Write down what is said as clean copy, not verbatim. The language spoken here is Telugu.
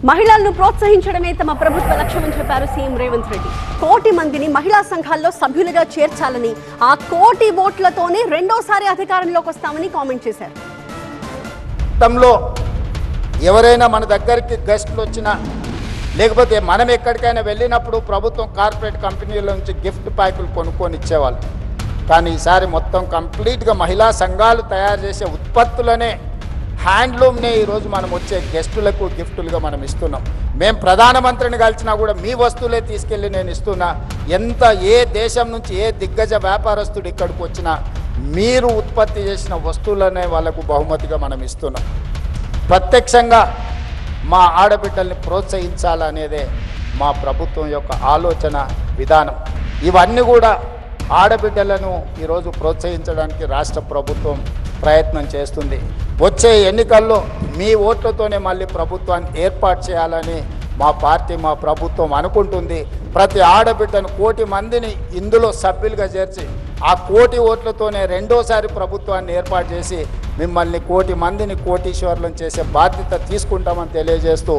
మహిళలను ప్రోత్సహించడమే తమ ప్రభుత్వ లక్ష్యమని చెప్పారు సీఎం రేవంత్ రెడ్డి. 1 కోటి మందిని మహిళా సంఘాల్లో సభ్యులుగా చేర్చాలని, ఆ 1 కోటి ఓట్లతోనే రెండోసారి అధికారంలోకి వస్తామని కామెంట్ చేశారు. గతంలో ఎవరైనా మన దగ్గరికి గెస్ట్లు వచ్చినా, లేకపోతే మనం ఎక్కడికైనా వెళ్ళినప్పుడు ప్రభుత్వం కార్పొరేట్ కంపెనీల నుంచి గిఫ్ట్ ప్యాకులు కొనుక్కొని ఇచ్చేవాళ్ళు. కానీ ఈసారి మొత్తం కంప్లీట్గా మహిళా సంఘాలు తయారు చేసే ఉత్పత్తులనే, హ్యాండ్లూమ్నే ఈరోజు మనం వచ్చే గెస్టులకు గిఫ్టులుగా మనం ఇస్తున్నాం. మేము ప్రధానమంత్రిని కలిసినా కూడా మీ వస్తువులే తీసుకెళ్ళి నేను ఇస్తున్నా. ఏ దేశం నుంచి ఏ దిగ్గజ వ్యాపారస్తుడు ఇక్కడికి వచ్చినా మీరు ఉత్పత్తి చేసిన వస్తువులనే వాళ్ళకు బహుమతిగా మనం ఇస్తున్నాం. ప్రత్యక్షంగా మా ఆడబిడ్డల్ని ప్రోత్సహించాలనేదే మా ప్రభుత్వం యొక్క ఆలోచన విధానం. ఇవన్నీ కూడా ఆడబిడ్డలను ఈరోజు ప్రోత్సహించడానికి రాష్ట్ర ప్రభుత్వం ప్రయత్నం చేస్తుంది. వచ్చే ఎన్నికల్లో మీ ఓట్లతోనే మళ్ళీ ప్రభుత్వాన్ని ఏర్పాటు చేయాలని మా పార్టీ, మా ప్రభుత్వం అనుకుంటుంది. ప్రతి ఆడబిడ్డను 1 కోటి మందిని ఇందులో సభ్యులుగా చేర్చి ఆ 1 కోటి ఓట్లతోనే రెండోసారి ప్రభుత్వాన్ని ఏర్పాటు చేసి మిమ్మల్ని 1 కోటి మందిని కోటీశ్వర్లను చేసే బాధ్యత తీసుకుంటామని తెలియజేస్తూ